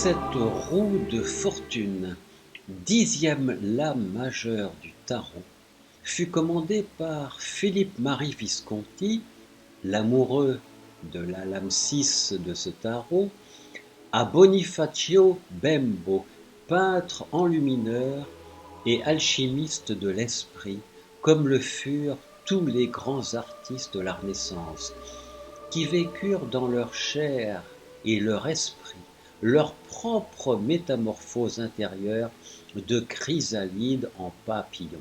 Cette roue de fortune, 10e lame majeure du tarot, fut commandée par Philippe-Marie Visconti, l'amoureux de la lame 6 de ce tarot, à Bonifacio Bembo, peintre enlumineur et alchimiste de l'esprit, comme le furent tous les grands artistes de la Renaissance, qui vécurent dans leur chair et leur esprit leur propre métamorphose intérieure de chrysalide en papillon.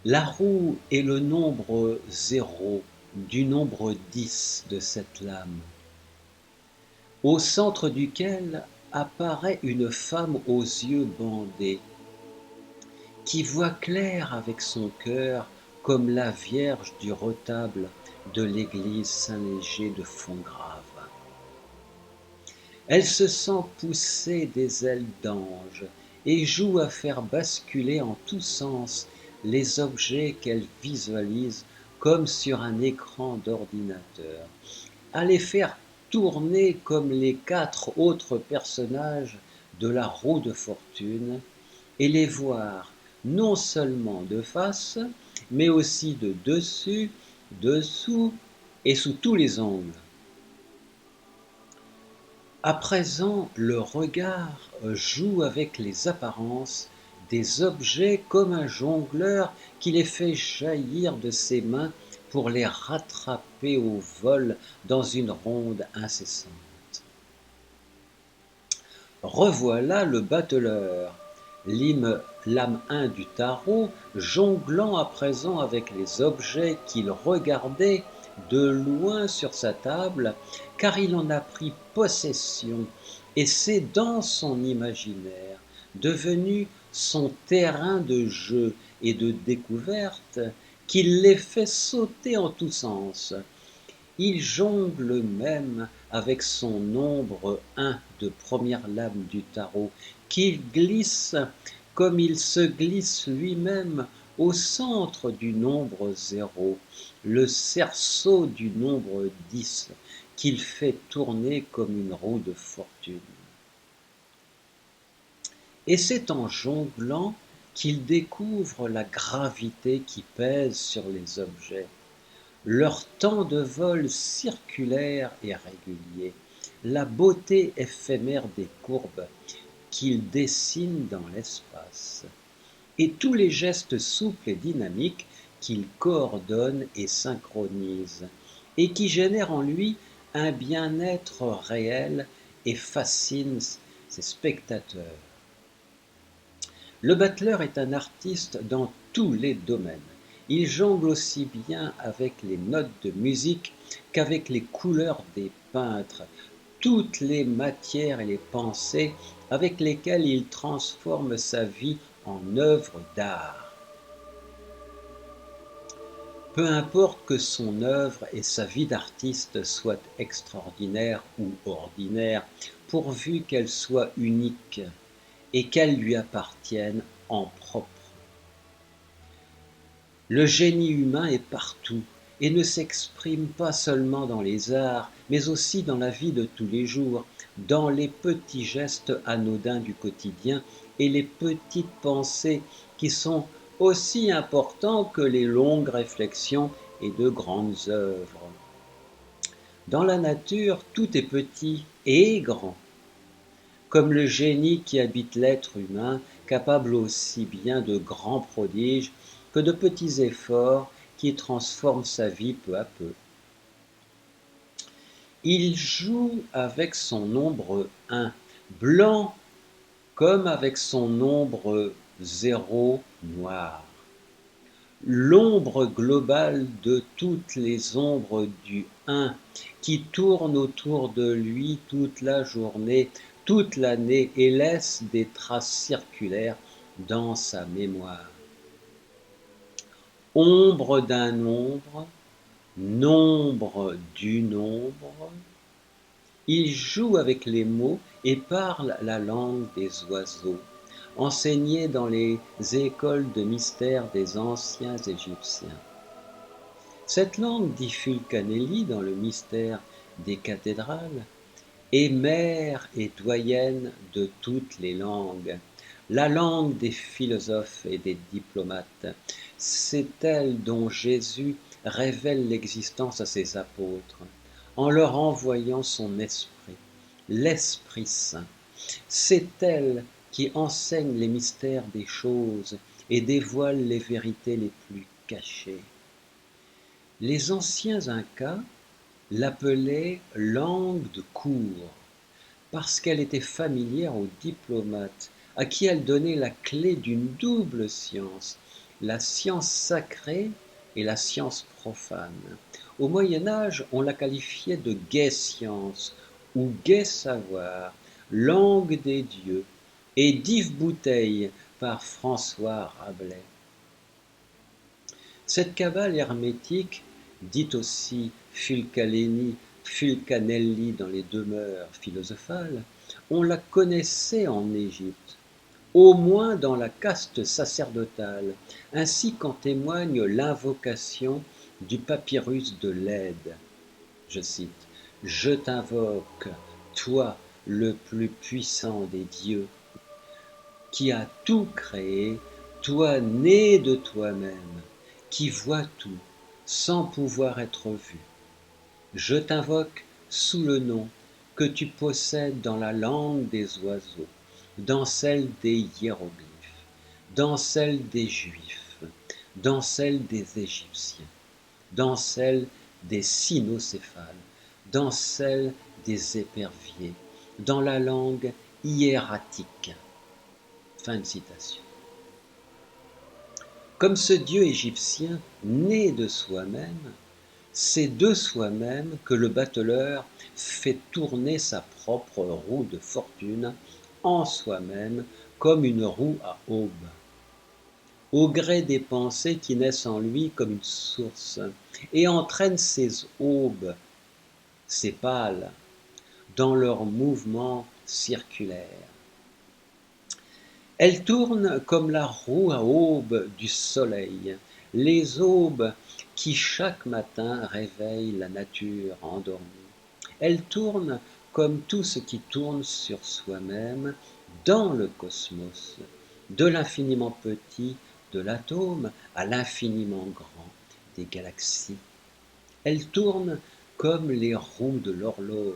La roue est le nombre 0 du nombre 10 de cette lame, au centre duquel apparaît une femme aux yeux bandés, qui voit clair avec son cœur comme la Vierge du retable de l'église Saint-Léger de Fontgrave. Elle se sent pousser des ailes d'ange et joue à faire basculer en tous sens les objets qu'elle visualise comme sur un écran d'ordinateur, à les faire tourner comme les 4 autres personnages de la roue de fortune et les voir non seulement de face, mais aussi de dessus, dessous et sous tous les angles. À présent, le regard joue avec les apparences des objets comme un jongleur qui les fait jaillir de ses mains pour les rattraper au vol dans une ronde incessante. Revoilà le battleur, lame 1 du tarot, jonglant à présent avec les objets qu'il regardait de loin sur sa table, car il en a pris possession, et c'est dans son imaginaire, devenu son terrain de jeu et de découverte, qu'il les fait sauter en tous sens. Il jongle même avec son nombre 1 de première lame du tarot, qu'il glisse comme il se glisse lui-même au centre du nombre 0, le cerceau du nombre 10, qu'il fait tourner comme une roue de fortune. Et c'est en jonglant qu'il découvre la gravité qui pèse sur les objets, leur temps de vol circulaire et régulier, la beauté éphémère des courbes qu'il dessine dans l'espace, et tous les gestes souples et dynamiques qu'il coordonne et synchronise, et qui génèrent en lui un bien-être réel et fascinent ses spectateurs. Le battleur est un artiste dans tous les domaines. Il jongle aussi bien avec les notes de musique qu'avec les couleurs des peintres, toutes les matières et les pensées avec lesquelles il transforme sa vie en œuvre d'art. Peu importe que son œuvre et sa vie d'artiste soient extraordinaires ou ordinaires, pourvu qu'elles soient uniques et qu'elles lui appartiennent en propre. Le génie humain est partout et ne s'exprime pas seulement dans les arts, mais aussi dans la vie de tous les jours, dans les petits gestes anodins du quotidien et les petites pensées qui sont aussi importants que les longues réflexions et de grandes œuvres. Dans la nature, tout est petit et grand, comme le génie qui habite l'être humain, capable aussi bien de grands prodiges que de petits efforts qui transforment sa vie peu à peu. Il joue avec son nombre 1, blanc comme avec son nombre 0, noir. L'ombre globale de toutes les ombres du 1 qui tournent autour de lui toute la journée, toute l'année et laisse des traces circulaires dans sa mémoire. Ombre d'un nombre, nombre du nombre, il joue avec les mots et parle la langue des oiseaux, enseignée dans les écoles de mystère des anciens Égyptiens. Cette langue, dit Fulcanelli dans le mystère des cathédrales, et mère et doyenne de toutes les langues, la langue des philosophes et des diplomates. C'est elle dont Jésus révèle l'existence à ses apôtres, en leur envoyant son esprit, l'Esprit Saint. C'est elle qui enseigne les mystères des choses et dévoile les vérités les plus cachées. Les anciens Incas l'appelaient langue de cour, parce qu'elle était familière aux diplomates, à qui elle donnait la clé d'une double science, la science sacrée et la science profane. Au Moyen Âge, on la qualifiait de gaie science ou gai savoir, langue des dieux, et d'Yves Bouteille par François Rabelais. Cette cabale hermétique, dite aussi Fulcanelli dans les demeures philosophales, on la connaissait en Égypte, au moins dans la caste sacerdotale, ainsi qu'en témoigne l'invocation du papyrus de Leyde. Je cite: Je t'invoque, toi le plus puissant des dieux, qui as tout créé, toi né de toi-même, qui vois tout, sans pouvoir être vu. Je t'invoque sous le nom que tu possèdes dans la langue des oiseaux, dans celle des hiéroglyphes, dans celle des Juifs, dans celle des Égyptiens, dans celle des cynocéphales, dans celle des éperviers, dans la langue hiératique. Fin de citation. Comme ce dieu égyptien né de soi-même, c'est de soi-même que le bateleur fait tourner sa propre roue de fortune en soi-même comme une roue à aubes, au gré des pensées qui naissent en lui comme une source et entraînent ces aubes, ces pales, dans leur mouvement circulaire. Elle tourne comme la roue à aubes du soleil, les aubes qui chaque matin réveillent la nature endormie. Elle tourne comme tout ce qui tourne sur soi-même dans le cosmos, de l'infiniment petit de l'atome à l'infiniment grand des galaxies. Elle tourne comme les roues de l'horloge,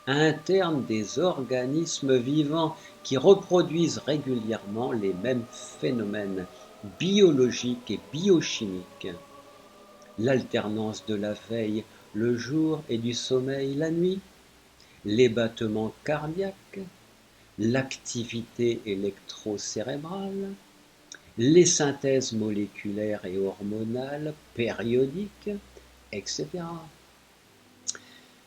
interne des organismes vivants qui reproduisent régulièrement les mêmes phénomènes biologiques et biochimiques. L'alternance de la veille le jour et du sommeil la nuit, les battements cardiaques, l'activité électrocérébrale, les synthèses moléculaires et hormonales périodiques, etc.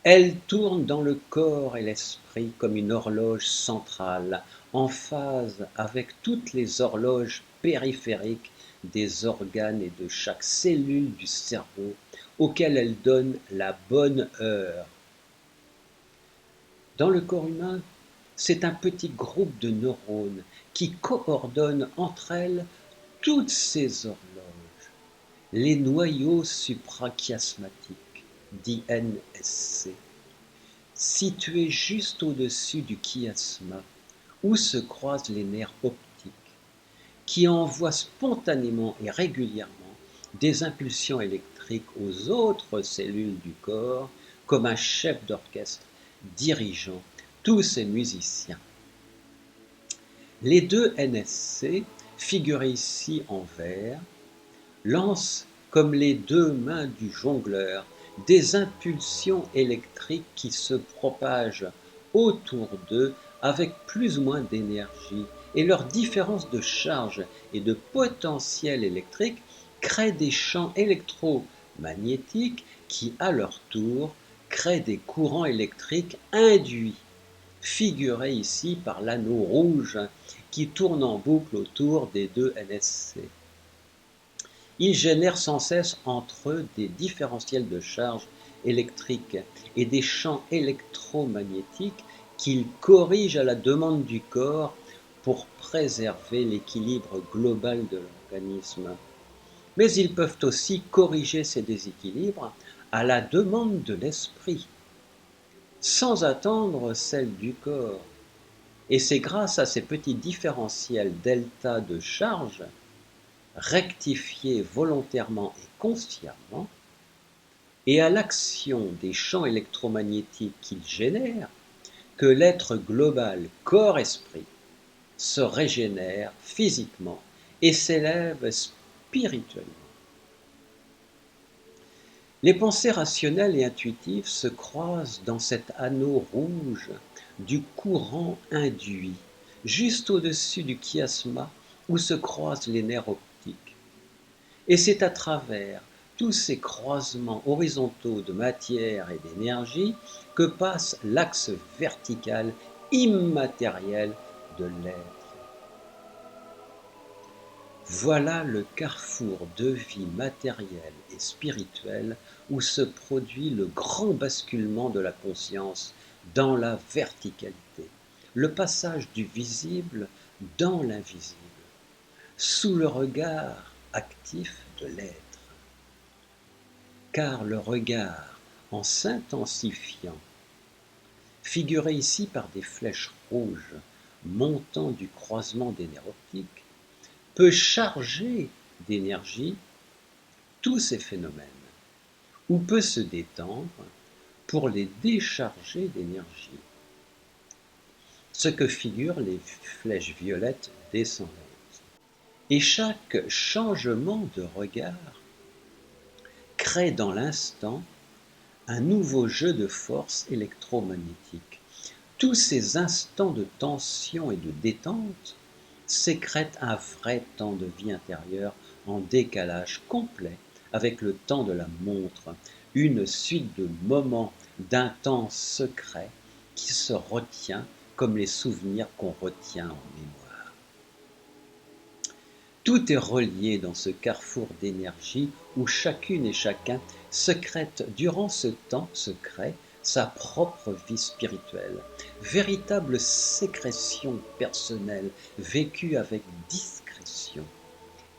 Elle tourne dans le corps et l'esprit comme une horloge centrale, en phase avec toutes les horloges périphériques des organes et de chaque cellule du cerveau, auxquelles elle donne la bonne heure. Dans le corps humain, c'est un petit groupe de neurones qui coordonnent entre elles toutes ces horloges, les noyaux suprachiasmatiques, dits NSC, situés juste au-dessus du chiasma, où se croisent les nerfs optiques, qui envoient spontanément et régulièrement des impulsions électriques aux autres cellules du corps, comme un chef d'orchestre dirigeant tous ces musiciens. Les deux NSC, figurés ici en vert, lancent comme les deux mains du jongleur des impulsions électriques qui se propagent autour d'eux avec plus ou moins d'énergie, et leur différence de charge et de potentiel électrique crée des champs électromagnétiques qui, à leur tour, créent des courants électriques induits, figurés ici par l'anneau rouge qui tourne en boucle autour des deux NSC. Ils génèrent sans cesse entre eux des différentiels de charge électrique et des champs électromagnétiques qu'ils corrigent à la demande du corps pour préserver l'équilibre global de l'organisme. Mais ils peuvent aussi corriger ces déséquilibres à la demande de l'esprit. sans attendre celle du corps. Et c'est grâce à ces petits différentiels delta de charge, rectifiés volontairement et consciemment, et à l'action des champs électromagnétiques qu'ils génèrent, que l'être global corps-esprit se régénère physiquement et s'élève spirituellement. Les pensées rationnelles et intuitives se croisent dans cet anneau rouge du courant induit, juste au-dessus du chiasma où se croisent les nerfs optiques. Et c'est à travers tous ces croisements horizontaux de matière et d'énergie que passe l'axe vertical immatériel de l'être. Voilà le carrefour de vie matérielle et spirituelle où se produit le grand basculement de la conscience dans la verticalité, le passage du visible dans l'invisible, sous le regard actif de l'être. Car le regard, en s'intensifiant, figuré ici par des flèches rouges montant du croisement des nerfs optiques, peut charger d'énergie tous ces phénomènes, ou peut se détendre pour les décharger d'énergie, ce que figurent les flèches violettes descendantes. Et chaque changement de regard crée dans l'instant un nouveau jeu de force électromagnétique. Tous ces instants de tension et de détente sécrètent un vrai temps de vie intérieure en décalage complet avec le temps de la montre, une suite de moments d'un temps secret qui se retient comme les souvenirs qu'on retient en mémoire. Tout est relié dans ce carrefour d'énergie où chacune et chacun sécrète durant ce temps secret sa propre vie spirituelle, véritable sécrétion personnelle vécue avec discrétion,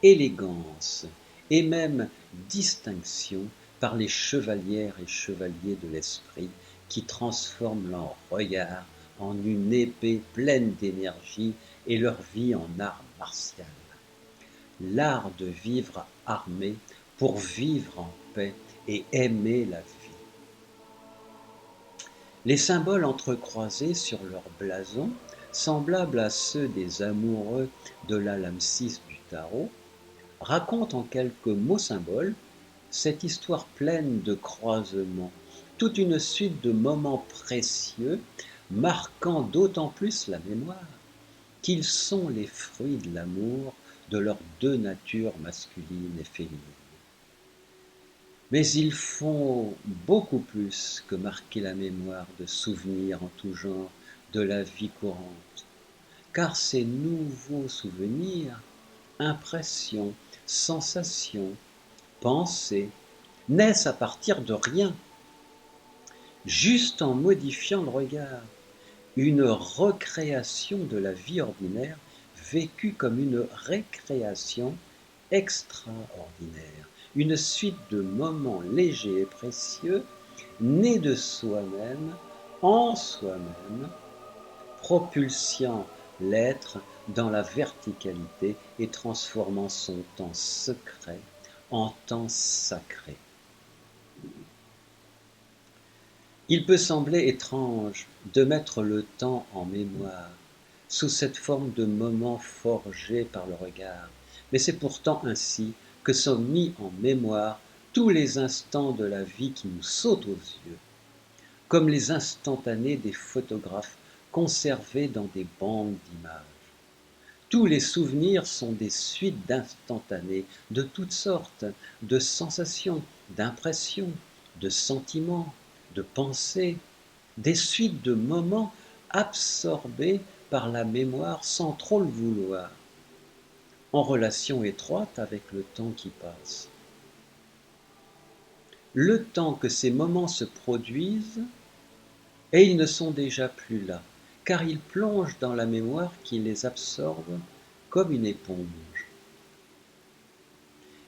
élégance et même distinction par les chevalières et chevaliers de l'esprit qui transforment leur regard en une épée pleine d'énergie et leur vie en art martial. L'art de vivre armé pour vivre en paix et aimer la vie. Les symboles entrecroisés sur leur blason, semblables à ceux des amoureux de la lame 6 du tarot, racontent en quelques mots-symboles cette histoire pleine de croisements, toute une suite de moments précieux marquant d'autant plus la mémoire qu'ils sont les fruits de l'amour de leurs deux natures masculines et féminines. Mais ils font beaucoup plus que marquer la mémoire de souvenirs en tout genre de la vie courante, car ces nouveaux souvenirs, impressions, sensations, pensées, naissent à partir de rien, juste en modifiant le regard, une recréation de la vie ordinaire vécue comme une récréation extraordinaire, une suite de moments légers et précieux, nés de soi-même, en soi-même, propulsant l'être dans la verticalité et transformant son temps secret en temps sacré. Il peut sembler étrange de mettre le temps en mémoire, sous cette forme de moments forgés par le regard, mais c'est pourtant ainsi que sont mis en mémoire tous les instants de la vie qui nous sautent aux yeux, comme les instantanés des photographes conservés dans des banques d'images. Tous les souvenirs sont des suites d'instantanés de toutes sortes, de sensations, d'impressions, de sentiments, de pensées, des suites de moments absorbés par la mémoire sans trop le vouloir, en relation étroite avec le temps qui passe. Le temps que ces moments se produisent, et ils ne sont déjà plus là, car ils plongent dans la mémoire qui les absorbe comme une éponge.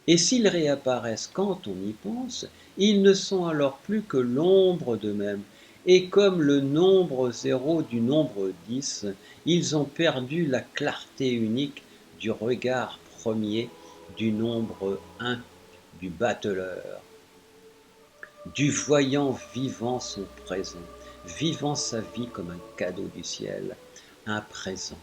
Et s'ils réapparaissent quand on y pense, ils ne sont alors plus que l'ombre d'eux-mêmes, Et comme le nombre zéro du nombre 10, ils ont perdu la clarté unique du regard premier du nombre un, du battleur, du voyant vivant son présent, vivant sa vie comme un cadeau du ciel, un présent.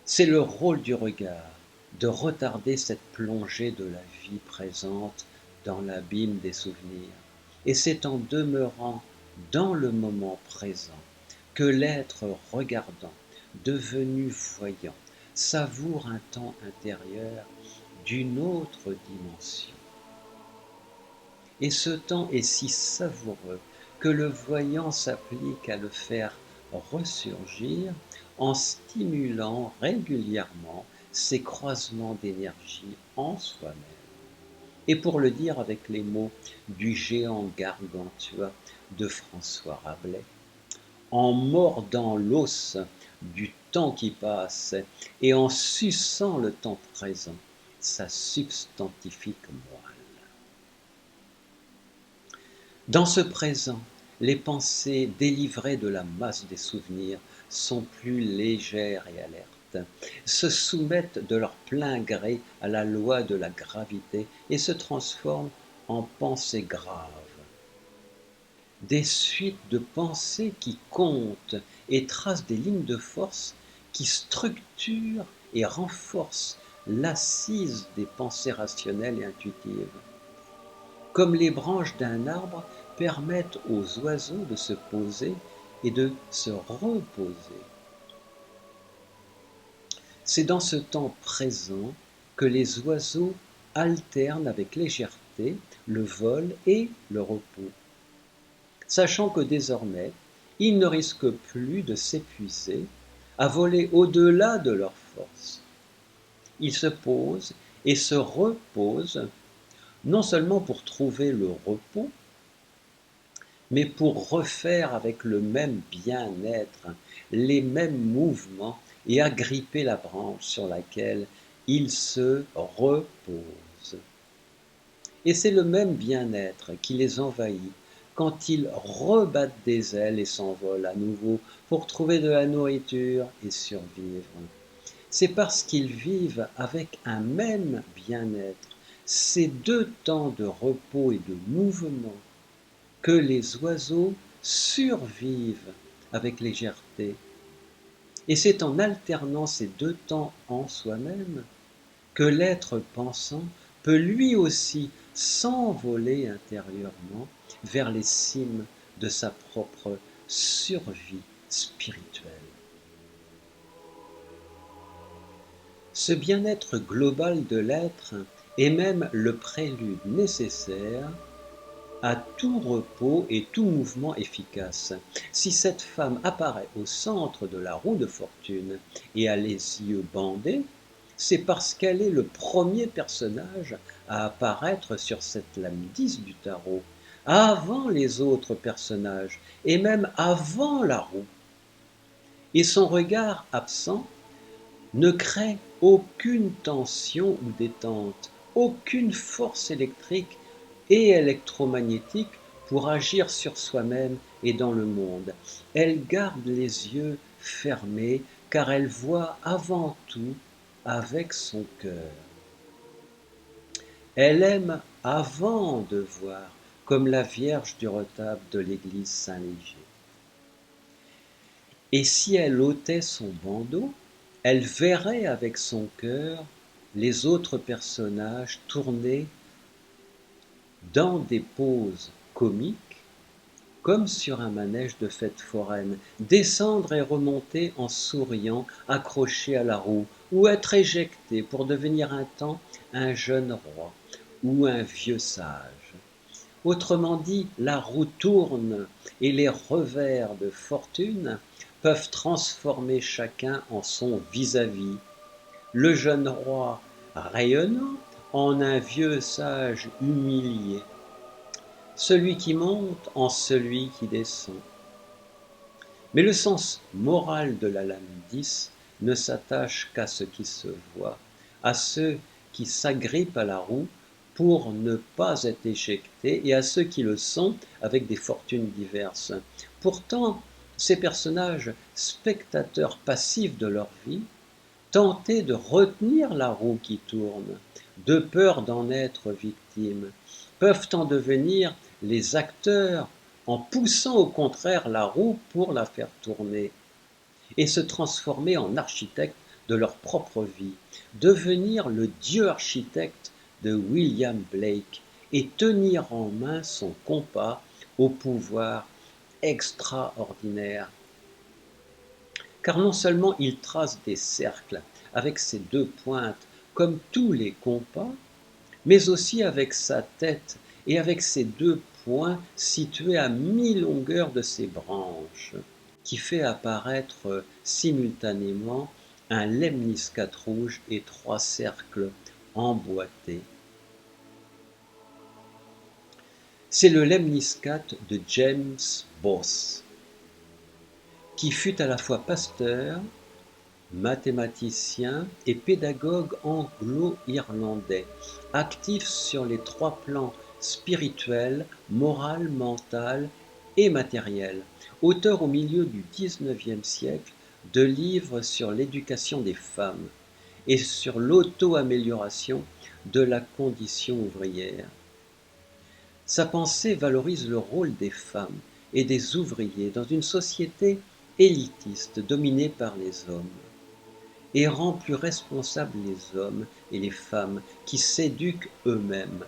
C'est le rôle du regard de retarder cette plongée de la vie présente dans l'abîme des souvenirs. Et c'est en demeurant dans le moment présent que l'être regardant, devenu voyant, savoure un temps intérieur d'une autre dimension. Et ce temps est si savoureux que le voyant s'applique à le faire ressurgir en stimulant régulièrement ces croisements d'énergie en soi-même. Et pour le dire avec les mots du géant gargantua de François Rabelais, en mordant l'os du temps qui passe et en suçant le temps présent, sa substantifique moelle. Dans ce présent, les pensées délivrées de la masse des souvenirs sont plus légères et alertes, se soumettent de leur plein gré à la loi de la gravité et se transforment en pensées graves. Des suites de pensées qui comptent et tracent des lignes de force qui structurent et renforcent l'assise des pensées rationnelles et intuitives. Comme les branches d'un arbre permettent aux oiseaux de se poser et de se reposer. C'est dans ce temps présent que les oiseaux alternent avec légèreté le vol et le repos, sachant que désormais, ils ne risquent plus de s'épuiser à voler au-delà de leurs forces. Ils se posent et se reposent, non seulement pour trouver le repos, mais pour refaire avec le même bien-être les mêmes mouvements et agripper la branche sur laquelle ils se reposent. Et c'est le même bien-être qui les envahit quand ils rebattent des ailes et s'envolent à nouveau pour trouver de la nourriture et survivre. C'est parce qu'ils vivent avec un même bien-être, ces deux temps de repos et de mouvement, que les oiseaux survivent avec légèreté. Et c'est en alternant ces deux temps en soi-même que l'être pensant peut lui aussi s'envoler intérieurement vers les cimes de sa propre survie spirituelle. Ce bien-être global de l'être est même le prélude nécessaire à tout repos et tout mouvement efficace. Si cette femme apparaît au centre de la roue de fortune et a les yeux bandés, c'est parce qu'elle est le premier personnage à apparaître sur cette lame 10 du tarot, avant les autres personnages et même avant la roue. Et son regard absent ne crée aucune tension ou détente, aucune force électrique et électromagnétique pour agir sur soi-même et dans le monde. Elle garde les yeux fermés car elle voit avant tout avec son cœur. Elle aime avant de voir, comme la Vierge du retable de l'église Saint-Léger. Et si elle ôtait son bandeau, elle verrait avec son cœur les autres personnages tourner dans des poses comiques, comme sur un manège de fête foraine, descendre et remonter en souriant, accrochés à la roue, ou être éjectés pour devenir un temps un jeune roi ou un vieux sage. Autrement dit, la roue tourne et les revers de fortune peuvent transformer chacun en son vis-à-vis. Le jeune roi rayonnant en un vieux sage humilié, celui qui monte en celui qui descend. Mais le sens moral de la lame 10 ne s'attache qu'à ce qui se voit, à ceux qui s'agrippent à la roue pour ne pas être éjectés et à ceux qui le sont avec des fortunes diverses. Pourtant, ces personnages, spectateurs passifs de leur vie, tentés de retenir la roue qui tourne, de peur d'en être victimes, peuvent en devenir les acteurs en poussant au contraire la roue pour la faire tourner et se transformer en architectes de leur propre vie, devenir le Dieu architecte de William Blake et tenir en main son compas au pouvoir extraordinaire. Car non seulement il trace des cercles avec ses deux pointes comme tous les compas, mais aussi avec sa tête et avec ses deux points situés à mi-longueur de ses branches, qui fait apparaître simultanément un lemniscate rouge et trois cercles emboîtés. C'est le lemniscate de James Bosse, qui fut à la fois pasteur, mathématicien et pédagogue anglo-irlandais, actif sur les trois plans spirituel, moral, mental et matériel, auteur au milieu du XIXe siècle de livres sur l'éducation des femmes et sur l'auto-amélioration de la condition ouvrière. Sa pensée valorise le rôle des femmes et des ouvriers dans une société élitiste dominée par les hommes et rend plus responsables les hommes et les femmes qui s'éduquent eux-mêmes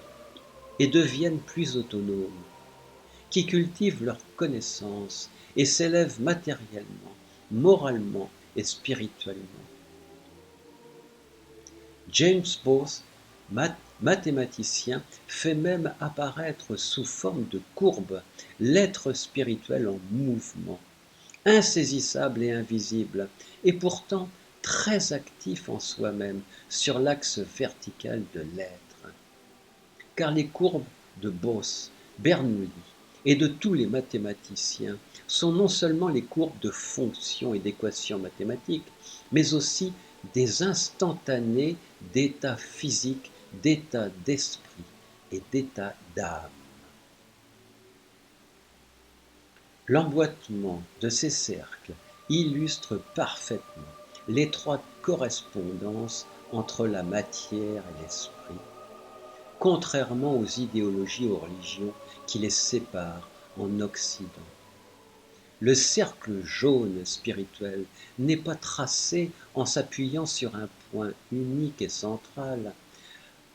et deviennent plus autonomes, qui cultivent leurs connaissances et s'élèvent matériellement, moralement et spirituellement. James Bosse, mathématicien, fait même apparaître sous forme de courbe l'être spirituel en mouvement, insaisissable et invisible, et pourtant très actif en soi-même sur l'axe vertical de l'être. Car les courbes de Bosse, Bernoulli et de tous les mathématiciens sont non seulement les courbes de fonctions et d'équations mathématiques, mais aussi des instantanés d'état physique, d'état d'esprit et d'état d'âme. L'emboîtement de ces cercles illustre parfaitement l'étroite correspondance entre la matière et l'esprit, contrairement aux idéologies et aux religions qui les séparent en Occident. Le cercle jaune spirituel n'est pas tracé en s'appuyant sur un point unique et central,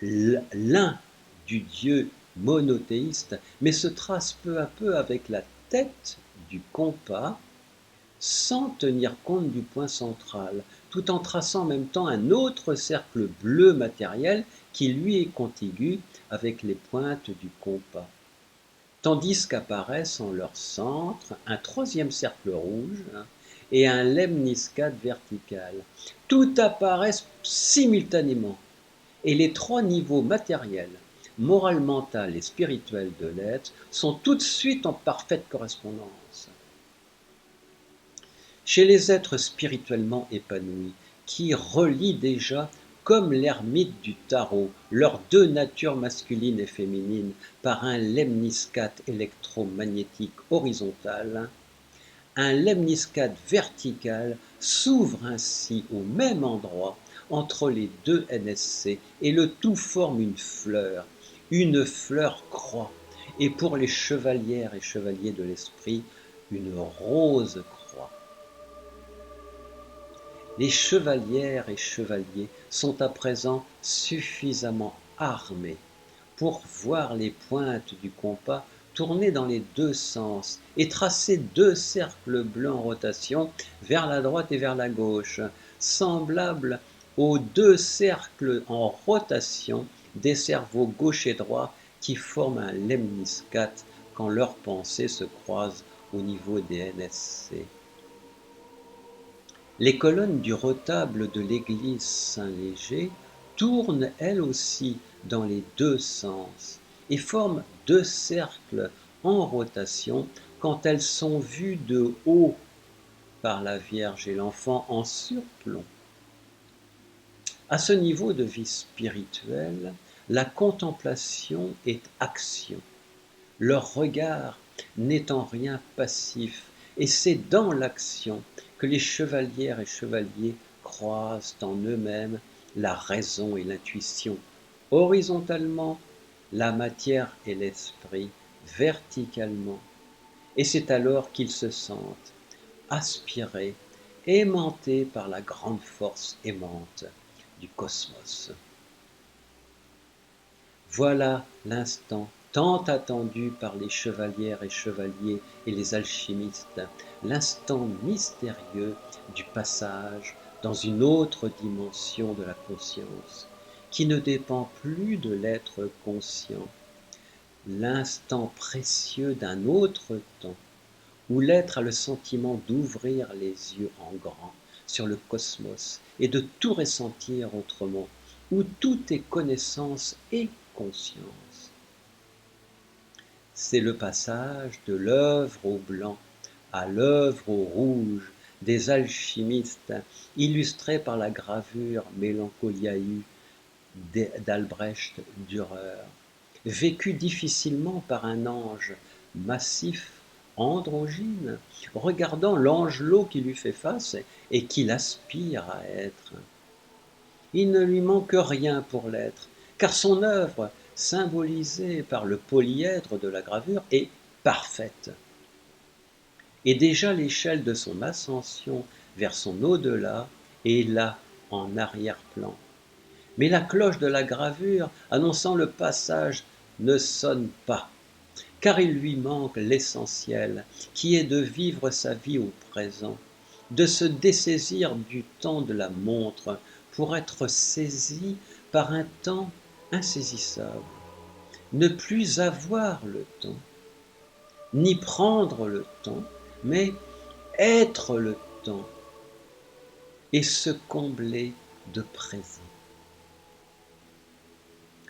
l'un du Dieu monothéiste, mais se trace peu à peu avec la tête du compas sans tenir compte du point central, tout en traçant en même temps un autre cercle bleu matériel qui lui est contigu avec les pointes du compas. Tandis qu'apparaissent en leur centre un troisième cercle rouge et un lemniscate vertical. Tout apparaît simultanément et les trois niveaux matériels, moral, mental et spirituel de l'être sont tout de suite en parfaite correspondance. Chez les êtres spirituellement épanouis, qui relient déjà, comme l'ermite du tarot, leurs deux natures masculines et féminines par un lemniscate électromagnétique horizontal, un lemniscate vertical s'ouvre ainsi au même endroit entre les deux NSC et le tout forme une fleur croix, et pour les chevalières et chevaliers de l'esprit, une rose croix. Les chevalières et chevaliers sont à présent suffisamment armés pour voir les pointes du compas tourner dans les deux sens et tracer deux cercles bleus en rotation vers la droite et vers la gauche, semblables aux deux cercles en rotation des cerveaux gauche et droit qui forment un lemniscate quand leurs pensées se croisent au niveau des NSC. Les colonnes du retable de l'église Saint-Léger tournent elles aussi dans les deux sens et forment deux cercles en rotation quand elles sont vues de haut par la Vierge et l'Enfant en surplomb. À ce niveau de vie spirituelle, La contemplation est action. Leur regard n'est en rien passif, et c'est dans l'action que les chevalières et chevaliers croisent en eux-mêmes la raison et l'intuition. Horizontalement, la matière et l'esprit, verticalement. Et c'est alors qu'ils se sentent aspirés, aimantés par la grande force aimante du cosmos. Voilà l'instant tant attendu par les chevalières et chevaliers et les alchimistes, l'instant mystérieux du passage dans une autre dimension de la conscience, qui ne dépend plus de l'être conscient, l'instant précieux d'un autre temps, où l'être a le sentiment d'ouvrir les yeux en grand sur le cosmos et de tout ressentir autrement, où tout est connaissance et conscience. C'est le passage de l'œuvre au blanc à l'œuvre au rouge des alchimistes, illustré par la gravure Mélancoliae d'Albrecht Dürer, vécu difficilement par un ange massif, androgyne, regardant l'angelot qui lui fait face et qu'il aspire à être. Il ne lui manque rien pour l'être, car son œuvre, symbolisée par le polyèdre de la gravure, est parfaite. Et déjà l'échelle de son ascension vers son au-delà est là, en arrière-plan. Mais la cloche de la gravure annonçant le passage ne sonne pas, car il lui manque l'essentiel, qui est de vivre sa vie au présent, de se dessaisir du temps de la montre pour être saisi par un temps insaisissable, ne plus avoir le temps, ni prendre le temps, mais être le temps et se combler de présent.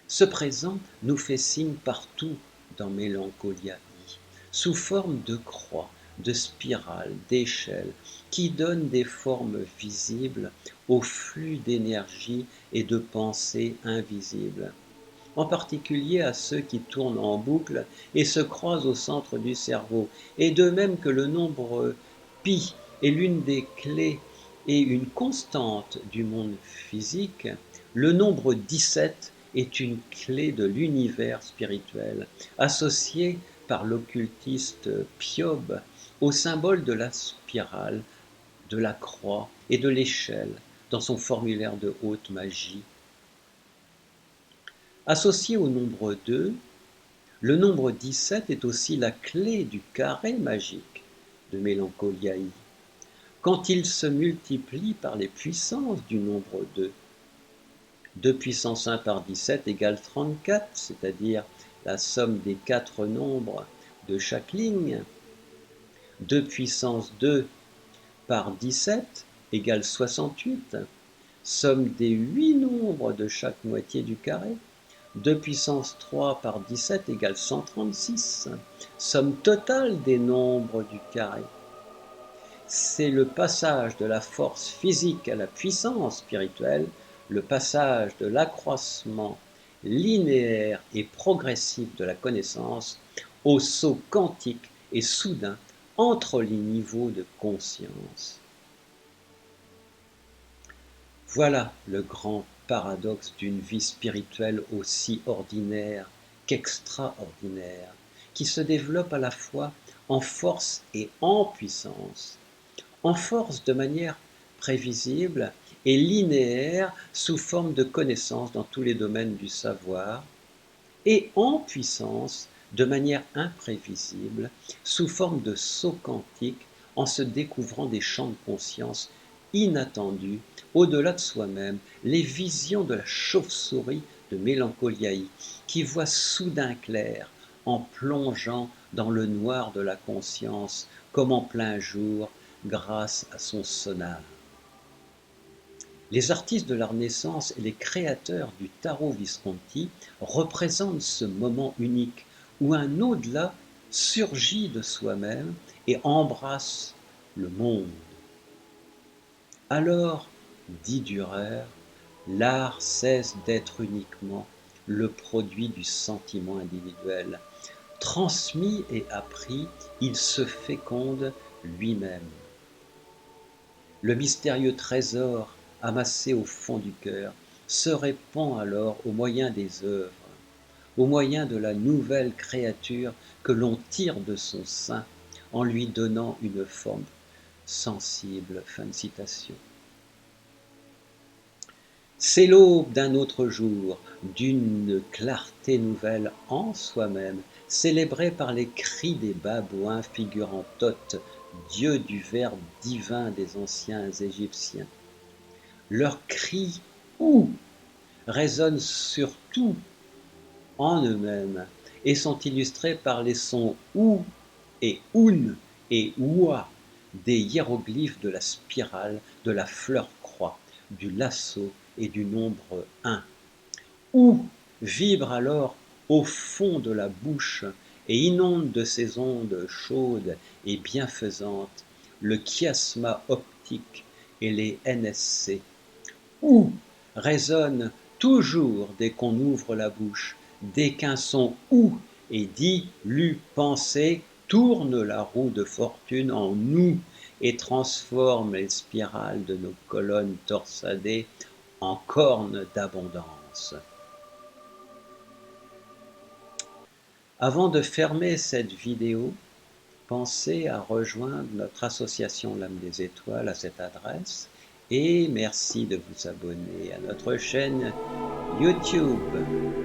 Ce présent nous fait signe partout dans Mélancoliae, sous forme de croix, de spirale, d'échelle, qui donnent des formes visibles au flux d'énergie et de pensée invisibles, en particulier à ceux qui tournent en boucle et se croisent au centre du cerveau, et de même que le nombre pi est l'une des clés et une constante du monde physique, le nombre 17 est une clé de l'univers spirituel, associée par l'occultiste Piob au symbole de la spirale, de la croix et de l'échelle dans son formulaire de haute magie. Associé au nombre 2, le nombre 17 est aussi la clé du carré magique de Mélancoliae, quand il se multiplie par les puissances du nombre 2. 2 puissance 1 par 17 égale 34, c'est-à-dire la somme des 4 nombres de chaque ligne. 2 puissance 2 par 17 égale 68, somme des 8 nombres de chaque moitié du carré. 2 puissance 3 par 17 égale 136, somme totale des nombres du carré. C'est le passage de la force physique à la puissance spirituelle, le passage de l'accroissement linéaire et progressif de la connaissance au saut quantique et soudain entre les niveaux de conscience. Voilà le grand paradoxe d'une vie spirituelle aussi ordinaire qu'extraordinaire, qui se développe à la fois en force et en puissance. En force de manière prévisible et linéaire sous forme de connaissance dans tous les domaines du savoir, et en puissance de manière imprévisible sous forme de saut quantique en se découvrant des champs de conscience inattendus au-delà de soi-même, les visions de la chauve-souris de Mélancoliae qui voit soudain clair en plongeant dans le noir de la conscience comme en plein jour grâce à son sonar. Les artistes de la Renaissance et les créateurs du tarot Visconti représentent ce moment unique où un au-delà surgit de soi-même et embrasse le monde. Alors, dit Dürer, l'art cesse d'être uniquement le produit du sentiment individuel. Transmis et appris, il se féconde lui-même. Le mystérieux trésor amassé au fond du cœur se répand alors au moyen des œuvres, au moyen de la nouvelle créature que l'on tire de son sein en lui donnant une forme sensible. Fin de citation. C'est l'aube d'un autre jour, d'une clarté nouvelle en soi-même, célébrée par les cris des babouins figurant Thoth, dieu du verbe divin des anciens Égyptiens. Leurs cris « ou » résonnent surtout en eux-mêmes et sont illustrés par les sons ou et un et oua des hiéroglyphes de la spirale, de la fleur-croix, du lasso et du nombre 1. Ou vibre alors au fond de la bouche et inonde de ses ondes chaudes et bienfaisantes le chiasma optique et les NSC. Ou résonne toujours dès qu'on ouvre la bouche, dès qu'un son ou est dit, lu, pensé, tourne la roue de fortune en nous et transforme les spirales de nos colonnes torsadées en cornes d'abondance. Avant de fermer cette vidéo, pensez à rejoindre notre association L'Âme des Étoiles à cette adresse et merci de vous abonner à notre chaîne YouTube.